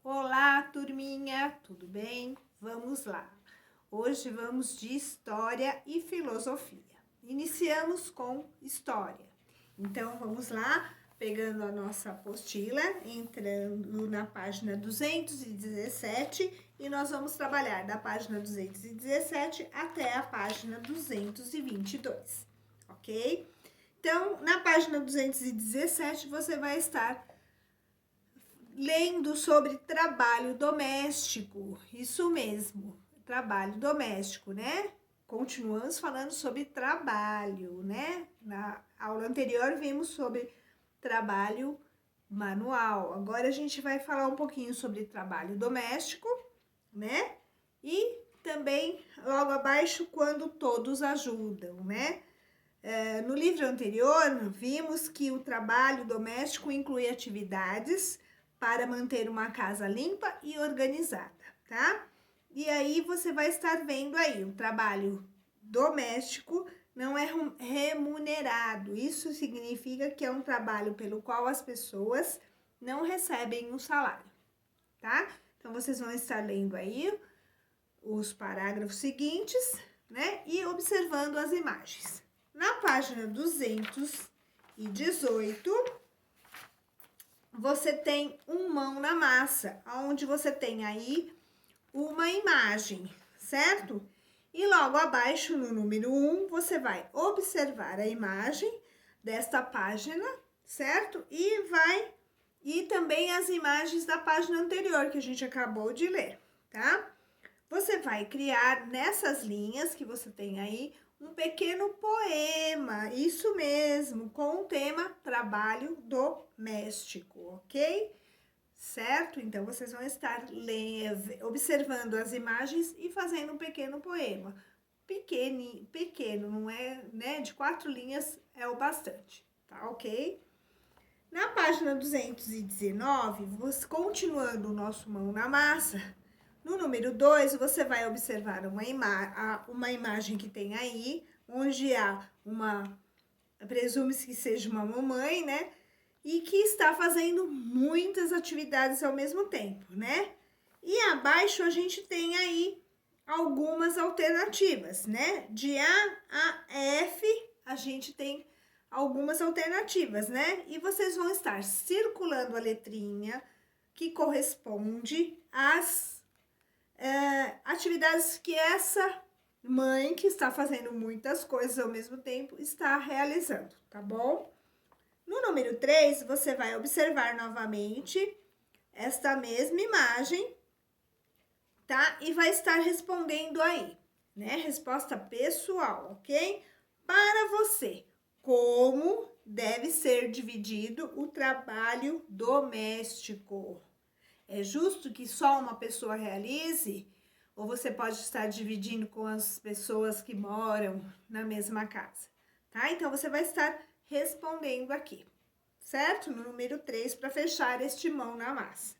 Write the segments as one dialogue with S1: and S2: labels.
S1: Olá, turminha, tudo bem? Vamos lá. Hoje vamos de História e Filosofia. Iniciamos com História. Então, vamos lá, pegando a nossa apostila, entrando na página 217 e nós vamos trabalhar da página 217 até a página 222, ok? Então, na página 217, você vai estar lendo sobre trabalho doméstico, isso mesmo, trabalho doméstico, né? Continuamos falando sobre trabalho, né? Na aula anterior vimos sobre trabalho manual. Agora a gente vai falar um pouquinho sobre trabalho doméstico, né? E também logo abaixo, quando todos ajudam, né? No livro anterior, vimos que o trabalho doméstico inclui atividades para manter uma casa limpa e organizada, tá? E aí você vai estar vendo aí, o trabalho doméstico não é remunerado. Isso significa que é um trabalho pelo qual as pessoas não recebem um salário, tá? Então vocês vão estar lendo aí os parágrafos seguintes, né? E observando as imagens. Na página 218, você tem um mão na massa, onde você tem aí uma imagem, certo? E logo abaixo, no número 1, você vai observar a imagem desta página, certo? E também as imagens da página anterior, que a gente acabou de ler, tá? Você vai criar nessas linhas que você tem aí um pequeno poema, isso mesmo, com o tema trabalho doméstico, ok? Certo? Então, vocês vão estar observando as imagens e fazendo um pequeno poema. Pequeno, não é, né? De 4 linhas é o bastante, tá ok? Na página 219, continuando o nosso mão na massa, no número 2, você vai observar uma imagem que tem aí, onde há presume-se que seja uma mamãe, né? E que está fazendo muitas atividades ao mesmo tempo, né? E abaixo a gente tem aí algumas alternativas, né? De A a F, a gente tem algumas alternativas, né? E vocês vão estar circulando a letrinha que corresponde às atividades que essa mãe, que está fazendo muitas coisas ao mesmo tempo, está realizando, tá bom? No número 3, você vai observar novamente esta mesma imagem, tá? E vai estar respondendo aí, né? Resposta pessoal, ok? Para você, como deve ser dividido o trabalho doméstico? É justo que só uma pessoa realize? Ou você pode estar dividindo com as pessoas que moram na mesma casa, tá? Então, você vai estar respondendo aqui, certo? No número 3, para fechar este mão na massa.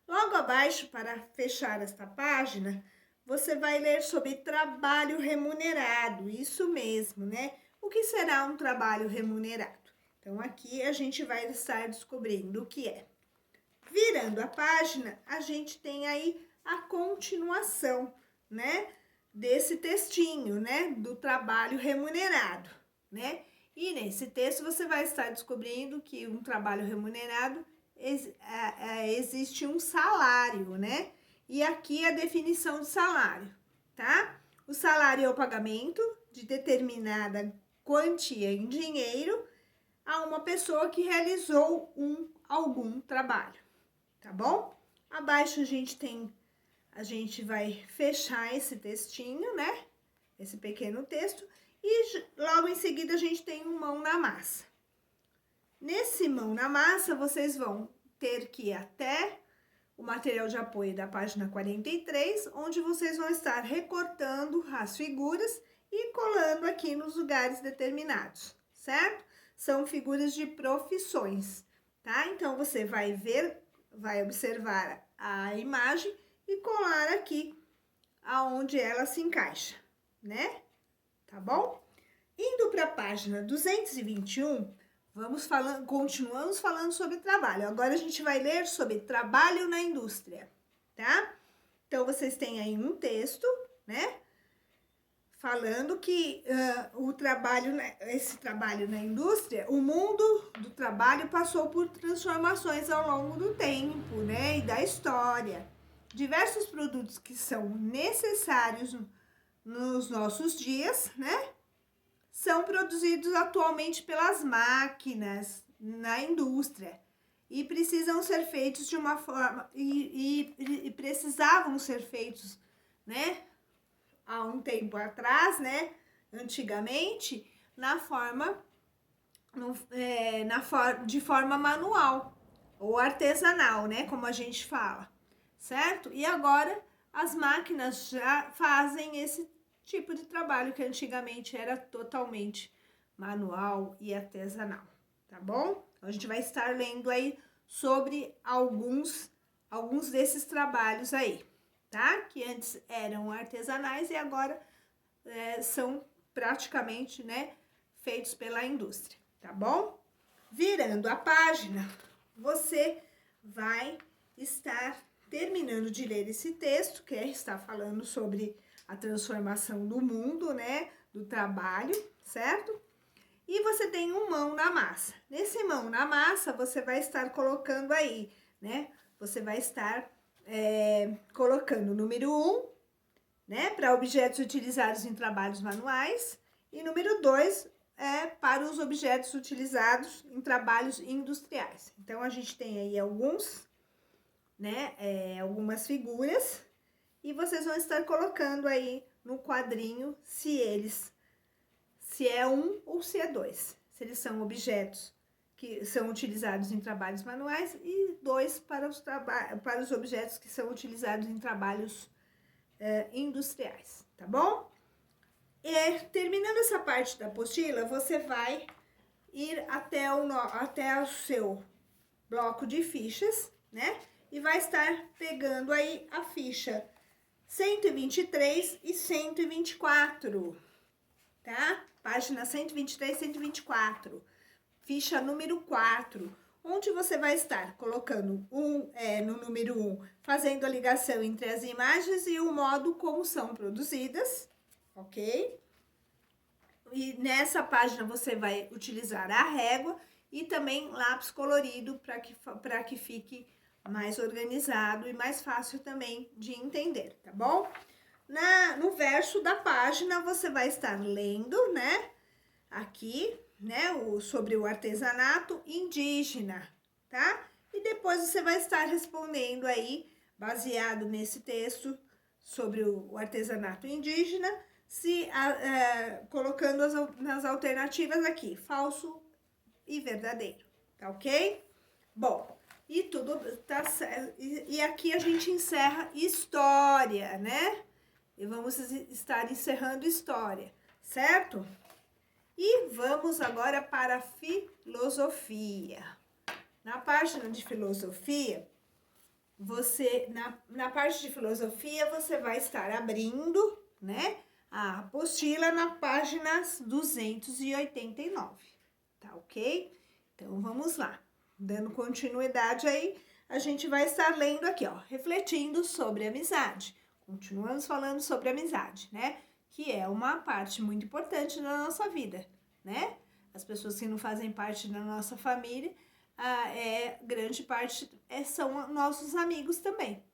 S1: Logo abaixo, para fechar esta página, você vai ler sobre trabalho remunerado, isso mesmo, né? O que será um trabalho remunerado? Então, aqui a gente vai estar descobrindo o que é. Virando a página, a gente tem aí a continuação, né, desse textinho, né, do trabalho remunerado, né? E nesse texto você vai estar descobrindo que um trabalho remunerado existe um salário, né? E aqui a definição de salário, tá? O salário é o pagamento de determinada quantia em dinheiro a uma pessoa que realizou algum trabalho. Tá bom? Abaixo a gente vai fechar esse textinho, né? Esse pequeno texto. E logo em seguida a gente tem um mão na massa. Nesse mão na massa, vocês vão ter que ir até o material de apoio da página 43, onde vocês vão estar recortando as figuras e colando aqui nos lugares determinados, certo? São figuras de profissões, tá? Então, você vai observar a imagem e colar aqui aonde ela se encaixa, né? Tá bom? Indo para a página 221, continuamos falando sobre trabalho. Agora a gente vai ler sobre trabalho na indústria, tá? Então, vocês têm aí um texto, né? Falando que esse trabalho na indústria, o mundo do trabalho passou por transformações ao longo do tempo, né? E da história. Diversos produtos que são necessários nos nossos dias, né? São produzidos atualmente pelas máquinas na indústria e precisam ser feitos de uma forma e precisavam ser feitos, né, há um tempo atrás, né, antigamente, de forma manual ou artesanal, né, como a gente fala, certo? E agora as máquinas já fazem esse tipo de trabalho que antigamente era totalmente manual e artesanal, tá bom? Então, a gente vai estar lendo aí sobre alguns desses trabalhos aí, tá? Que antes eram artesanais e agora são praticamente, né, feitos pela indústria, tá bom? Virando a página, você vai estar terminando de ler esse texto, que está falando sobre a transformação do mundo, né, do trabalho, certo? E você tem um mão na massa. Nesse mão na massa, você vai estar colocando aí, né? Você vai estar colocando o número 1, né, para objetos utilizados em trabalhos manuais, e número 2 para os objetos utilizados em trabalhos industriais. Então, a gente tem aí algumas figuras, e vocês vão estar colocando aí no quadrinho se é 1 ou se é 2. Se eles são objetos que são utilizados em trabalhos manuais e 2 para os objetos que são utilizados em trabalhos industriais, tá bom? E terminando essa parte da apostila, você vai ir até o seu bloco de fichas, né? E vai estar pegando aí a ficha 123 e 124, tá? Página 123 e 124, ficha número 4, onde você vai estar colocando no número 1, fazendo a ligação entre as imagens e o modo como são produzidas, ok? E nessa página você vai utilizar a régua e também lápis colorido para que fique mais organizado e mais fácil também de entender, tá bom? No verso da página você vai estar lendo, né, aqui, né, sobre o artesanato indígena, tá? E depois você vai estar respondendo aí, baseado nesse texto sobre o artesanato indígena, colocando nas alternativas aqui, falso e verdadeiro, tá ok? Bom, e tudo tá certo. E aqui a gente encerra história, né? E vamos estar encerrando história, certo? E vamos agora para a filosofia. Na página de filosofia, na parte de filosofia, você vai estar abrindo, né, a apostila na página 289, tá ok? Então, vamos lá. Dando continuidade aí, a gente vai estar lendo aqui, ó, refletindo sobre amizade. Continuamos falando sobre amizade, né? Que é uma parte muito importante na nossa vida, né? As pessoas que não fazem parte da nossa família, grande parte são nossos amigos também,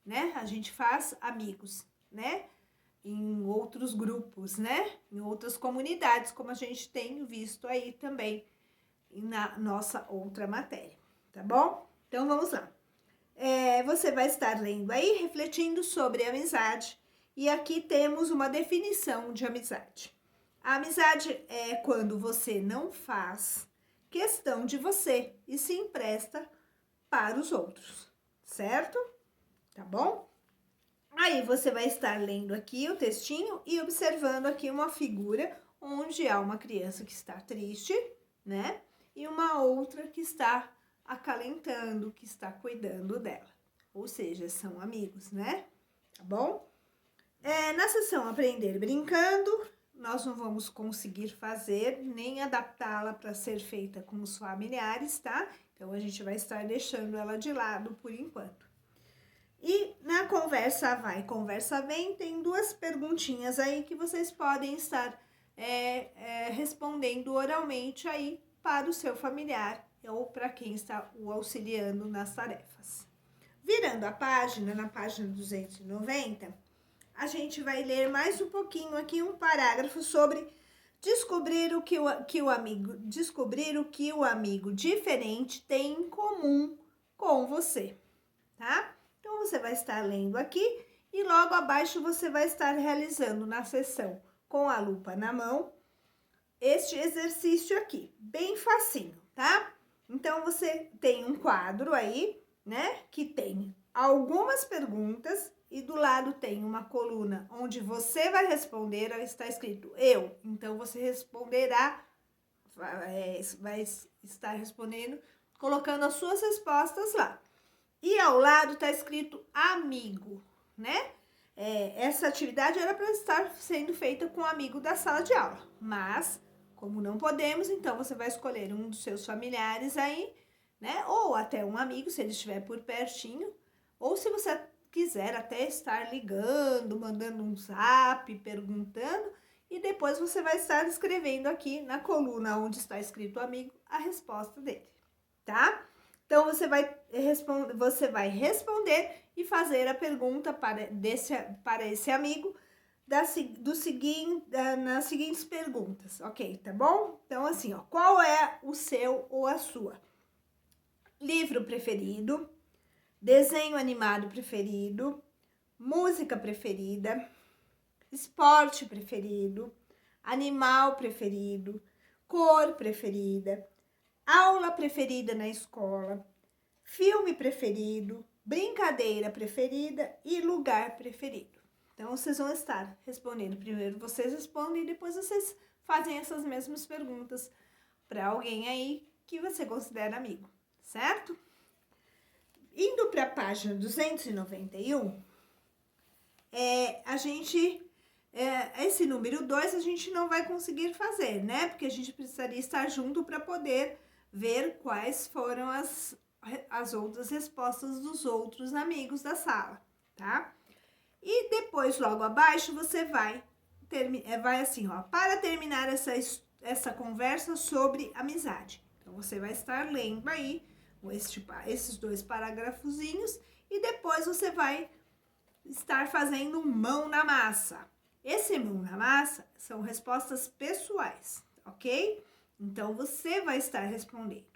S1: né? A gente faz amigos, né? Em outros grupos, né? Em outras comunidades, como a gente tem visto aí também na nossa outra matéria, tá bom? Então, vamos lá. Você vai estar lendo aí, refletindo sobre amizade, e aqui temos uma definição de amizade. A amizade é quando você não faz questão de você e se empresta para os outros, certo? Tá bom? Aí você vai estar lendo aqui o textinho e observando aqui uma figura onde há uma criança que está triste, né? E uma outra que está acalentando, que está cuidando dela. Ou seja, são amigos, né? Tá bom? Na sessão Aprender Brincando, nós não vamos conseguir fazer, nem adaptá-la para ser feita com os familiares, tá? Então, a gente vai estar deixando ela de lado por enquanto. E na conversa vai, conversa vem, tem 2 perguntinhas aí que vocês podem estar respondendo oralmente aí para o seu familiar ou para quem está o auxiliando nas tarefas. Virando a página, na página 290, a gente vai ler mais um pouquinho aqui um parágrafo sobre descobrir o que o amigo diferente tem em comum com você, tá? Então, você vai estar lendo aqui e logo abaixo você vai estar realizando na sessão com a lupa na mão este exercício aqui, bem facinho, tá? Então, você tem um quadro aí, né, que tem algumas perguntas e do lado tem uma coluna onde você vai responder, está escrito eu. Então, você responderá, vai estar respondendo, colocando as suas respostas lá. E ao lado está escrito amigo, né? Essa atividade era para estar sendo feita com um amigo da sala de aula, mas como não podemos, então você vai escolher um dos seus familiares aí, né? Ou até um amigo, se ele estiver por pertinho, ou se você quiser até estar ligando, mandando um zap, perguntando, e depois você vai estar escrevendo aqui na coluna onde está escrito amigo a resposta dele, tá? Então, você vai responder e fazer a pergunta para esse amigo nas seguintes perguntas, ok? Tá bom? Então, assim, ó, qual é o seu ou a sua? Livro preferido, desenho animado preferido, música preferida, esporte preferido, animal preferido, cor preferida, aula preferida na escola, filme preferido, brincadeira preferida e lugar preferido. Então, vocês vão estar respondendo. Primeiro vocês respondem e depois vocês fazem essas mesmas perguntas para alguém aí que você considera amigo, certo? Indo para a página 291, esse número 2 a gente não vai conseguir fazer, né? Porque a gente precisaria estar junto para poder ver quais foram as outras respostas dos outros amigos da sala, tá? E depois, logo abaixo, você vai assim, ó, para terminar essa conversa sobre amizade. Então, você vai estar lendo aí esses 2 parágrafozinhos e depois você vai estar fazendo um mão na massa. Esse mão na massa são respostas pessoais, ok? Então, você vai estar respondendo.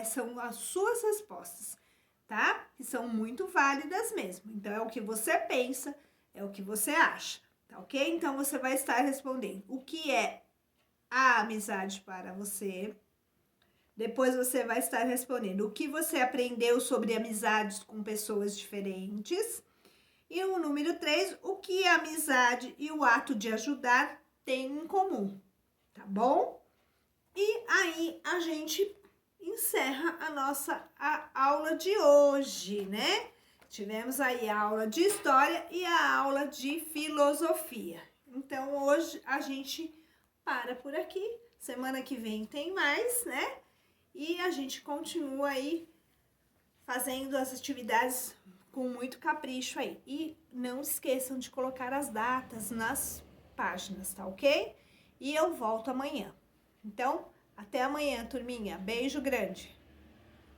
S1: São as suas respostas, tá? Que são muito válidas mesmo. Então, é o que você pensa, é o que você acha, tá ok? Então, você vai estar respondendo o que é a amizade para você. Depois, você vai estar respondendo o que você aprendeu sobre amizades com pessoas diferentes. E o número 3, o que a amizade e o ato de ajudar têm em comum, tá bom? E aí, a gente encerra a nossa aula de hoje, né? Tivemos aí a aula de história e a aula de filosofia. Então, hoje a gente para por aqui. Semana que vem tem mais, né? E a gente continua aí fazendo as atividades com muito capricho aí. E não esqueçam de colocar as datas nas páginas, tá ok? E eu volto amanhã. Então, até amanhã, turminha. Beijo grande!